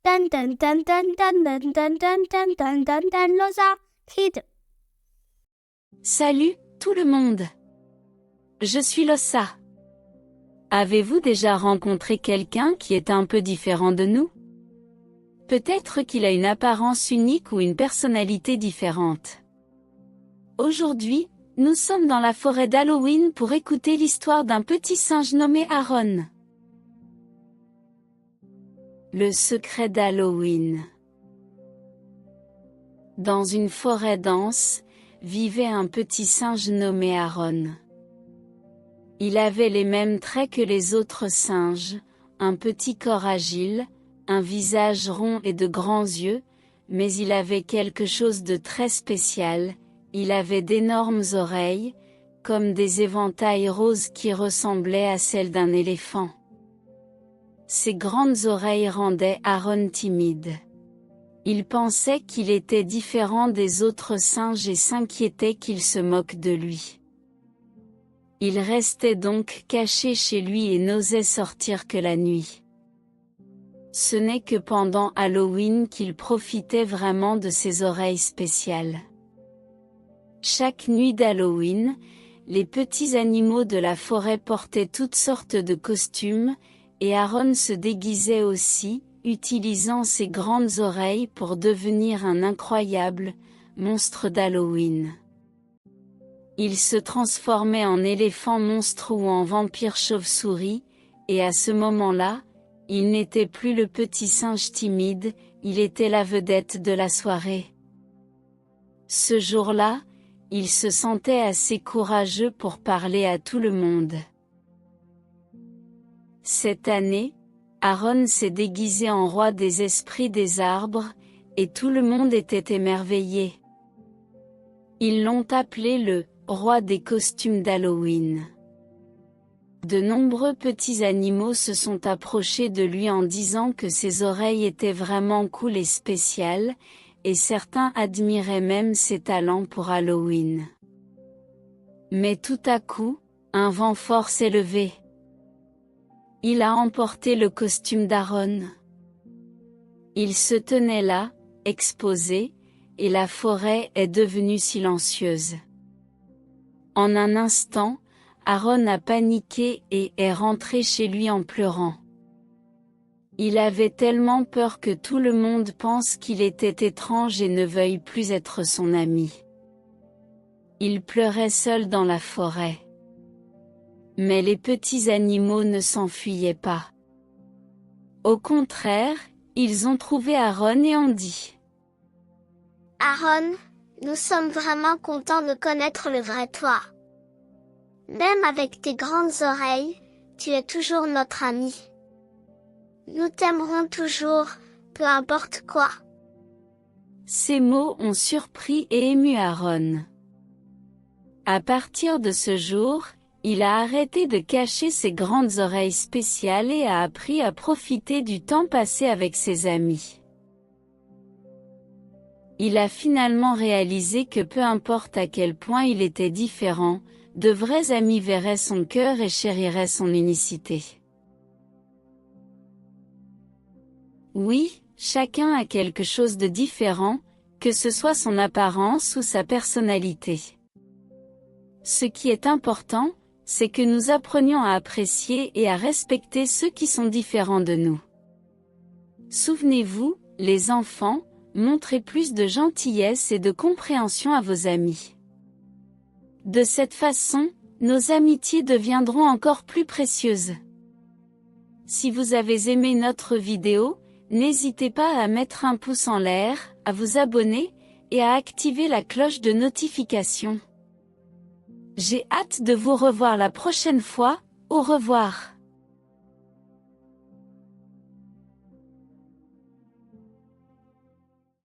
Dun dun dun dun dun dun dun dun dun dun dun dun Loza Kid. Salut, tout le monde. Je suis Lossa. Avez-vous déjà rencontré quelqu'un qui est un peu différent de nous? Peut-être qu'il a une apparence unique ou une personnalité différente. Aujourd'hui, nous sommes dans la forêt d'Halloween pour écouter l'histoire d'un petit singe nommé Aaron. Le secret d'Halloween. Dans une forêt dense, vivait un petit singe nommé Aaron. Il avait les mêmes traits que les autres singes, un petit corps agile, un visage rond et de grands yeux, mais il avait quelque chose de très spécial, il avait d'énormes oreilles, comme des éventails roses qui ressemblaient à celles d'un éléphant. Ses grandes oreilles rendaient Aaron timide. Il pensait qu'il était différent des autres singes et s'inquiétait qu'il se moque de lui. Il restait donc caché chez lui et n'osait sortir que la nuit. Ce n'est que pendant Halloween qu'il profitait vraiment de ses oreilles spéciales. Chaque nuit d'Halloween, les petits animaux de la forêt portaient toutes sortes de costumes, et Aaron se déguisait aussi, utilisant ses grandes oreilles pour devenir un incroyable monstre d'Halloween. Il se transformait en éléphant monstre ou en vampire chauve-souris, et à ce moment-là, il n'était plus le petit singe timide, il était la vedette de la soirée. Ce jour-là, il se sentait assez courageux pour parler à tout le monde. Cette année, Aaron s'est déguisé en roi des esprits des arbres, et tout le monde était émerveillé. Ils l'ont appelé le roi des costumes d'Halloween. De nombreux petits animaux se sont approchés de lui en disant que ses oreilles étaient vraiment cool et spéciales, et certains admiraient même ses talents pour Halloween. Mais tout à coup, un vent fort s'est levé. Il a emporté le costume d'Aaron. Il se tenait là, exposé, et la forêt est devenue silencieuse. En un instant, Aaron a paniqué et est rentré chez lui en pleurant. Il avait tellement peur que tout le monde pense qu'il était étrange et ne veuille plus être son ami. Il pleurait seul dans la forêt. Mais les petits animaux ne s'enfuyaient pas. Au contraire, ils ont trouvé Aaron et ont dit: Aaron, nous sommes vraiment contents de connaître le vrai toi. Même avec tes grandes oreilles, tu es toujours notre ami. Nous t'aimerons toujours, peu importe quoi. Ces mots ont surpris et ému Aaron. À partir de ce jour, il a arrêté de cacher ses grandes oreilles spéciales et a appris à profiter du temps passé avec ses amis. Il a finalement réalisé que peu importe à quel point il était différent, de vrais amis verraient son cœur et chériraient son unicité. Oui, chacun a quelque chose de différent, que ce soit son apparence ou sa personnalité. Ce qui est important, c'est que nous apprenions à apprécier et à respecter ceux qui sont différents de nous. Souvenez-vous, les enfants, montrez plus de gentillesse et de compréhension à vos amis. De cette façon, nos amitiés deviendront encore plus précieuses. Si vous avez aimé notre vidéo, n'hésitez pas à mettre un pouce en l'air, à vous abonner, et à activer la cloche de notification. J'ai hâte de vous revoir la prochaine fois, au revoir.